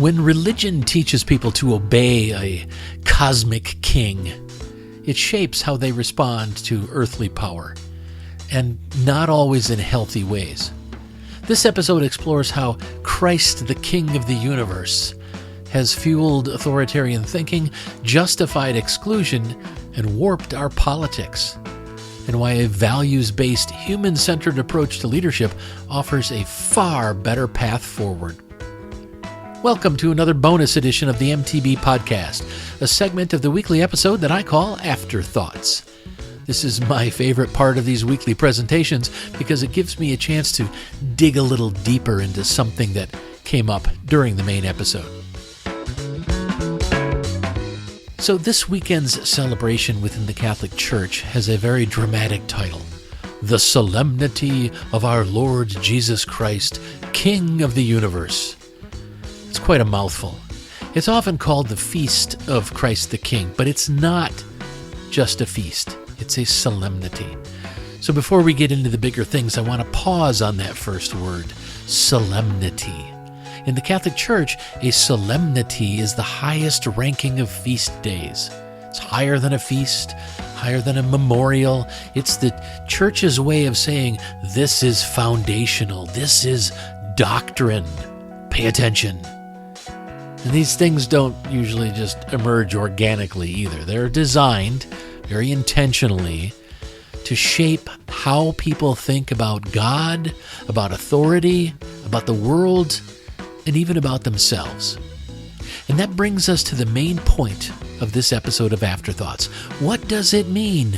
When religion teaches people to obey a cosmic king, it shapes how they respond to earthly power, and not always in healthy ways. This episode explores how Christ, the King of the universe, has fueled authoritarian thinking, justified exclusion, and warped our politics, and why a values-based, human-centered approach to leadership offers a far better path forward. Welcome to another bonus edition of the MTB Podcast, a segment of the weekly episode that I call Afterthoughts. This is my favorite part of these weekly presentations because it gives me a chance to dig a little deeper into something that came up during the main episode. So this weekend's celebration within the Catholic Church has a very dramatic title: The Solemnity of our Lord Jesus Christ, King of the Universe. It's quite a mouthful. It's often called the Feast of Christ the King, but it's not just a feast. It's a solemnity. So before we get into the bigger things, I want to pause on that first word, solemnity. In the Catholic Church, a solemnity is the highest ranking of feast days. It's higher than a feast, higher than a memorial. It's the Church's way of saying, this is foundational, this is doctrine. Pay attention. And these things don't usually just emerge organically either. They're designed very intentionally to shape how people think about God, about authority, about the world, and even about themselves. And that brings us to the main point of this episode of Afterthoughts. What does it mean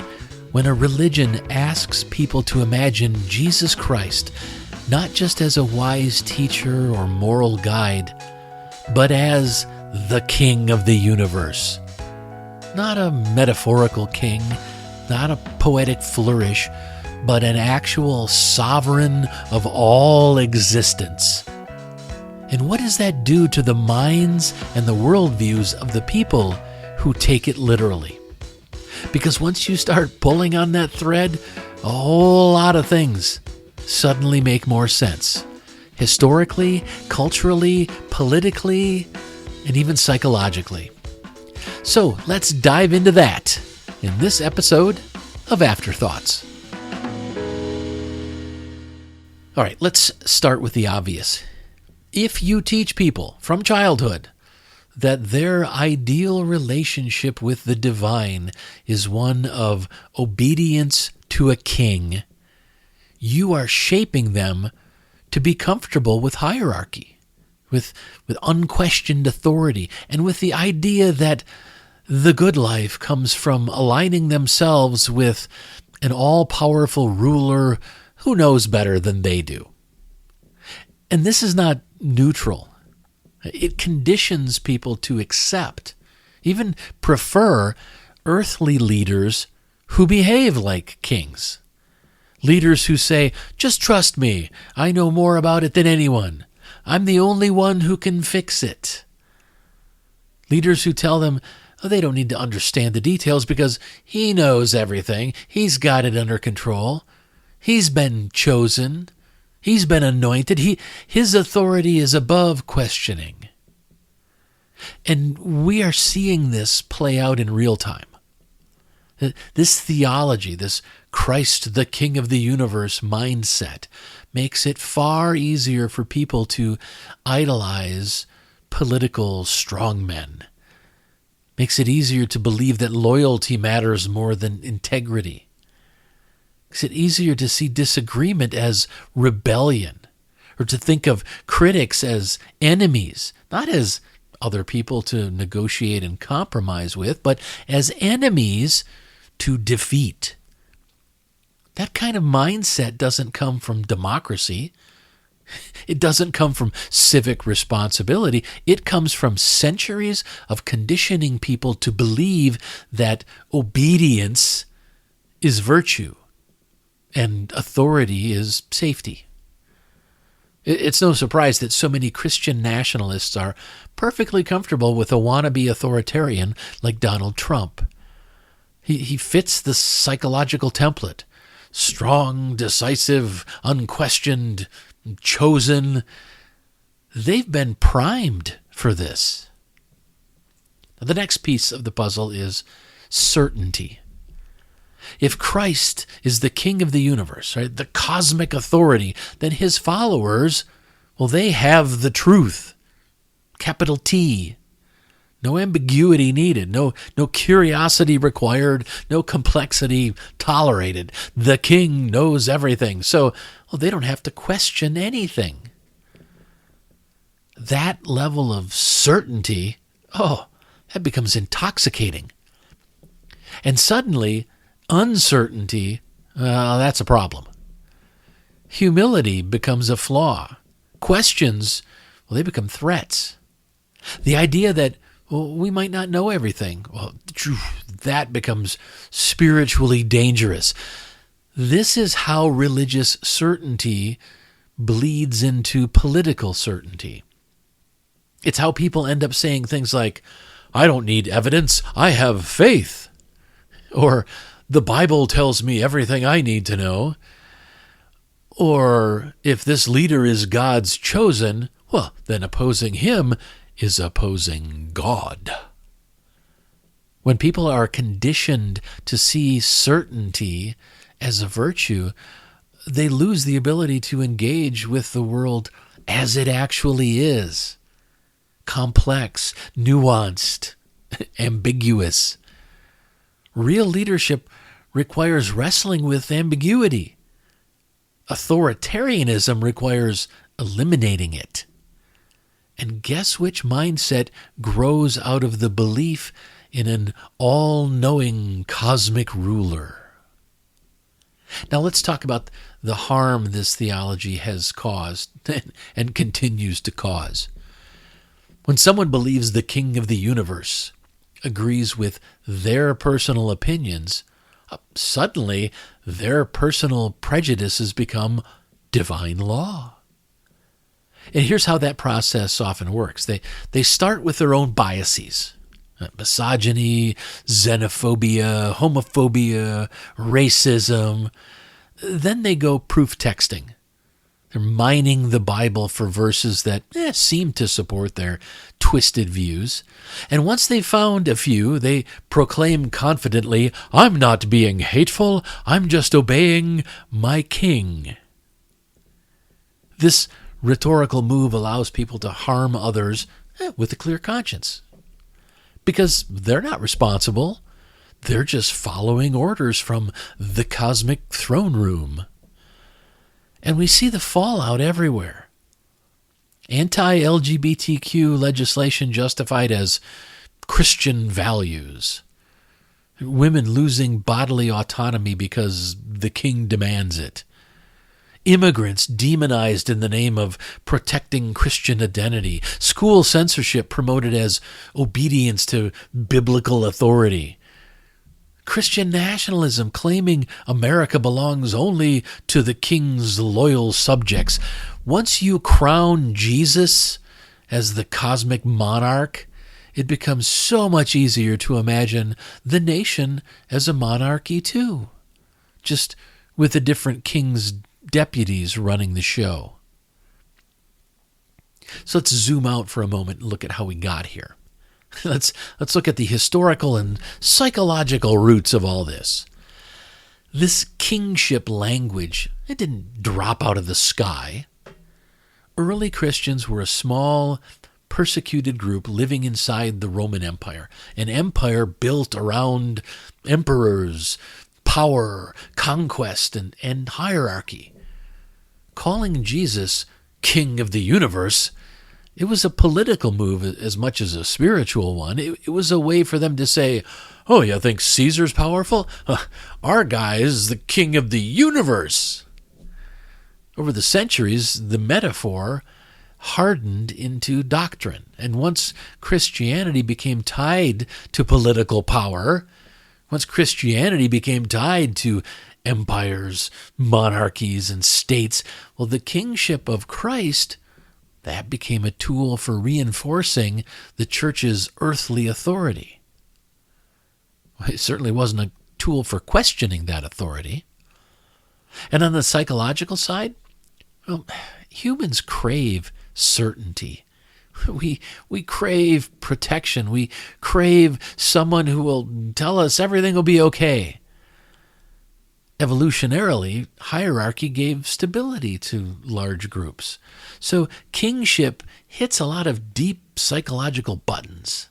when a religion asks people to imagine Jesus Christ not just as a wise teacher or moral guide, but as the King of the universe? Not a metaphorical king, not a poetic flourish, but an actual sovereign of all existence. And what does that do to the minds and the worldviews of the people who take it literally? Because once you start pulling on that thread, a whole lot of things suddenly make more sense. Historically, culturally, politically, and even psychologically. So let's dive into that in this episode of Afterthoughts. All right, let's start with the obvious. If you teach people from childhood that their ideal relationship with the divine is one of obedience to a king, you are shaping them to be comfortable with hierarchy, with unquestioned authority, and with the idea that the good life comes from aligning themselves with an all-powerful ruler who knows better than they do. And this is not neutral. It conditions people to accept, even prefer, earthly leaders who behave like kings. Leaders who say, just trust me, I know more about it than anyone. I'm the only one who can fix it. Leaders who tell them, they don't need to understand the details because he knows everything. He's got it under control. He's been chosen. He's been anointed. His authority is above questioning. And we are seeing this play out in real time. This theology, this Christ the King of the universe mindset, makes it far easier for people to idolize political strongmen. Makes it easier to believe that loyalty matters more than integrity. Makes it easier to see disagreement as rebellion, or to think of critics as enemies, not as other people to negotiate and compromise with, but as enemies to defeat. That kind of mindset doesn't come from democracy. It doesn't come from civic responsibility. It comes from centuries of conditioning people to believe that obedience is virtue and authority is safety. It's no surprise that so many Christian nationalists are perfectly comfortable with a wannabe authoritarian like Donald Trump. He fits the psychological template. Strong, decisive, unquestioned, chosen. They've been primed for this. The next piece of the puzzle is certainty. If Christ is the king of the universe, right, the cosmic authority, then his followers, well, they have the truth. Capital T. No ambiguity needed, no curiosity required, no complexity tolerated. The king knows everything, so they don't have to question anything. That level of certainty, that becomes intoxicating. And suddenly, uncertainty, that's a problem. Humility becomes a flaw. Questions, they become threats. The idea that we might not know everything, that becomes spiritually dangerous. This is how religious certainty bleeds into political certainty. It's how people end up saying things like, I don't need evidence, I have faith. Or, the Bible tells me everything I need to know. Or, if this leader is God's chosen, then opposing him is opposing God. When people are conditioned to see certainty as a virtue, they lose the ability to engage with the world as it actually is. Complex, nuanced, ambiguous. Real leadership requires wrestling with ambiguity. Authoritarianism requires eliminating it. And guess which mindset grows out of the belief in an all-knowing cosmic ruler? Now let's talk about the harm this theology has caused and continues to cause. When someone believes the king of the universe agrees with their personal opinions, suddenly their personal prejudices become divine law. And here's how that process often works. They start with their own biases. Misogyny, xenophobia, homophobia, racism. Then they go proof texting. They're mining the Bible for verses that seem to support their twisted views. And once they've found a few, they proclaim confidently, I'm not being hateful, I'm just obeying my king. This rhetorical move allows people to harm others with a clear conscience. Because they're not responsible. They're just following orders from the cosmic throne room. And we see the fallout everywhere. Anti-LGBTQ legislation justified as Christian values. Women losing bodily autonomy because the king demands it. Immigrants demonized in the name of protecting Christian identity. School censorship promoted as obedience to biblical authority. Christian nationalism claiming America belongs only to the king's loyal subjects. Once you crown Jesus as the cosmic monarch, it becomes so much easier to imagine the nation as a monarchy too, just with a different king's deputies running the show. So let's zoom out for a moment and look at how we got here. Let's look at the historical and psychological roots of all this. This kingship language, it didn't drop out of the sky. Early Christians were a small, persecuted group living inside the Roman Empire, an empire built around emperors, power, conquest, and hierarchy. Calling Jesus King of the Universe, it was a political move as much as a spiritual one. It was a way for them to say, oh, you think Caesar's powerful? Our guy is the king of the universe. Over the centuries, the metaphor hardened into doctrine. And once Christianity became tied to political power, once Christianity became tied to empires, monarchies, and states, the kingship of Christ, that became a tool for reinforcing the church's earthly authority. It certainly wasn't a tool for questioning that authority. And on the psychological side, humans crave certainty. We crave protection. We crave someone who will tell us everything will be okay. Evolutionarily, hierarchy gave stability to large groups. So kingship hits a lot of deep psychological buttons.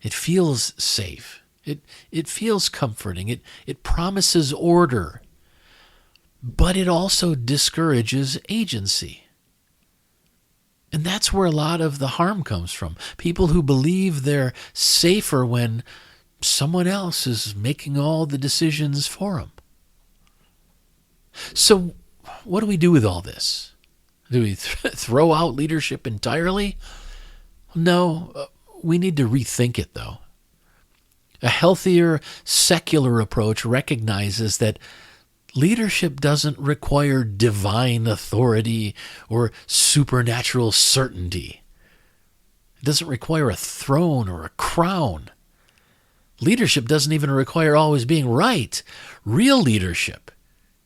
It feels safe. It feels comforting. It promises order. But it also discourages agency. And that's where a lot of the harm comes from. People who believe they're safer when someone else is making all the decisions for them. So what do we do with all this? Do we throw out leadership entirely? No, we need to rethink it, though. A healthier, secular approach recognizes that leadership doesn't require divine authority or supernatural certainty. It doesn't require a throne or a crown. Leadership doesn't even require always being right. Real leadership,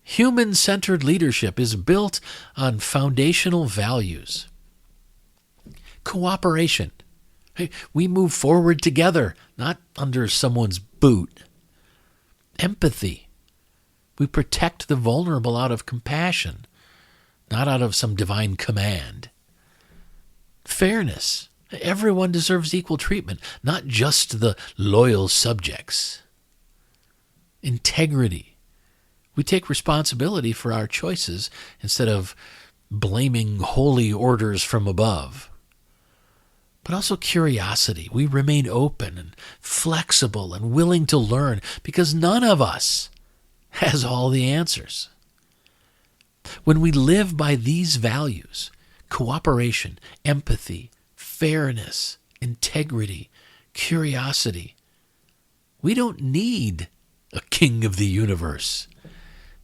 human-centered leadership, is built on foundational values. Cooperation. Hey, we move forward together, not under someone's boot. Empathy. We protect the vulnerable out of compassion, not out of some divine command. Fairness. Everyone deserves equal treatment, not just the loyal subjects. Integrity. We take responsibility for our choices instead of blaming holy orders from above. But also curiosity. We remain open and flexible and willing to learn because none of us has all the answers. When we live by these values, cooperation, empathy, fairness, integrity, curiosity, we don't need a king of the universe.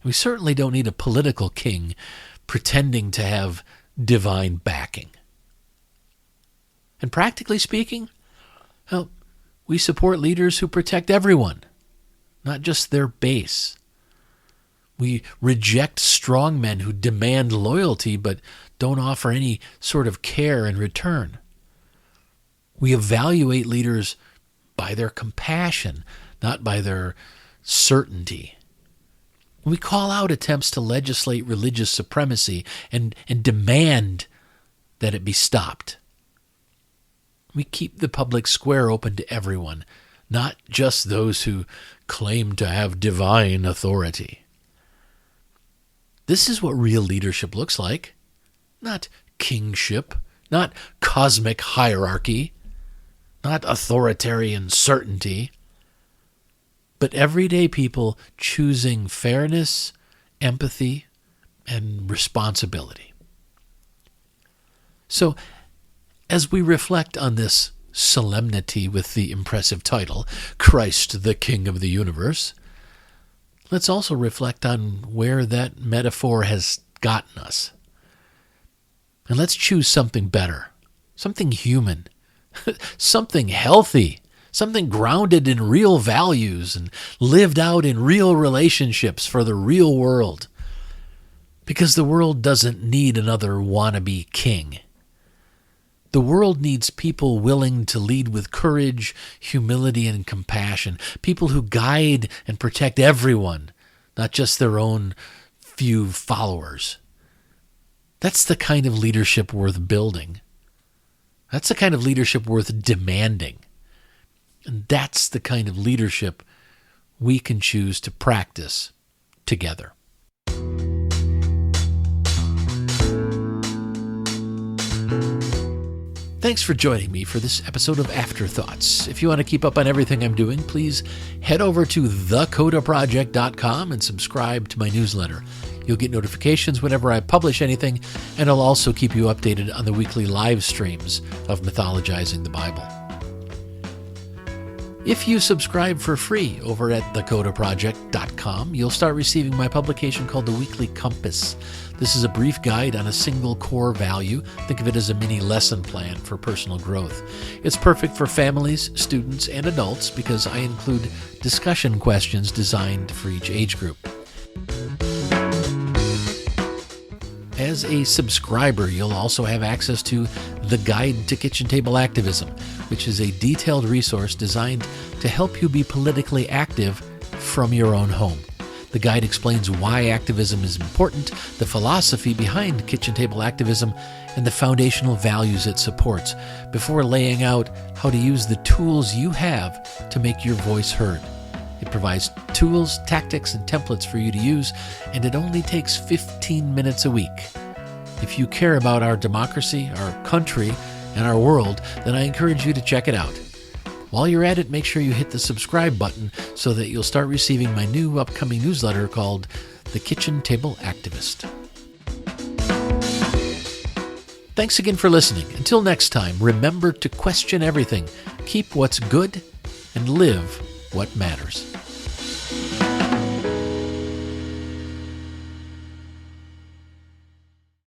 We certainly don't need a political king pretending to have divine backing. And practically speaking, well, we support leaders who protect everyone, not just their base. We reject strong men who demand loyalty but don't offer any sort of care in return. We evaluate leaders by their compassion, not by their certainty. We call out attempts to legislate religious supremacy and demand that it be stopped. We keep the public square open to everyone, not just those who claim to have divine authority. This is what real leadership looks like. Not kingship, not cosmic hierarchy, not authoritarian certainty, but everyday people choosing fairness, empathy, and responsibility. So, as we reflect on this solemnity with the impressive title, Christ the King of the Universe, let's also reflect on where that metaphor has gotten us. And let's choose something better, something human, something healthy, something grounded in real values and lived out in real relationships for the real world. Because the world doesn't need another wannabe king. The world needs people willing to lead with courage, humility, and compassion. People who guide and protect everyone, not just their own few followers. That's the kind of leadership worth building. That's the kind of leadership worth demanding. And that's the kind of leadership we can choose to practice together. Thanks for joining me for this episode of Afterthoughts. If you want to keep up on everything I'm doing, please head over to thecodaproject.com and subscribe to my newsletter. You'll get notifications whenever I publish anything, and I'll also keep you updated on the weekly live streams of Mythologizing the Bible. If you subscribe for free over at thecodaproject.com, you'll start receiving my publication called The Weekly Compass. This is a brief guide on a single core value. Think of it as a mini lesson plan for personal growth. It's perfect for families, students, and adults because I include discussion questions designed for each age group. As a subscriber, you'll also have access to The Guide to Kitchen Table Activism, which is a detailed resource designed to help you be politically active from your own home. The guide explains why activism is important, the philosophy behind kitchen table activism, and the foundational values it supports, before laying out how to use the tools you have to make your voice heard. It provides tools, tactics, and templates for you to use, and it only takes 15 minutes a week. If you care about our democracy, our country, and our world, then I encourage you to check it out. While you're at it, make sure you hit the subscribe button so that you'll start receiving my new upcoming newsletter called The Kitchen Table Activist. Thanks again for listening. Until next time, remember to question everything, keep what's good, and live what matters.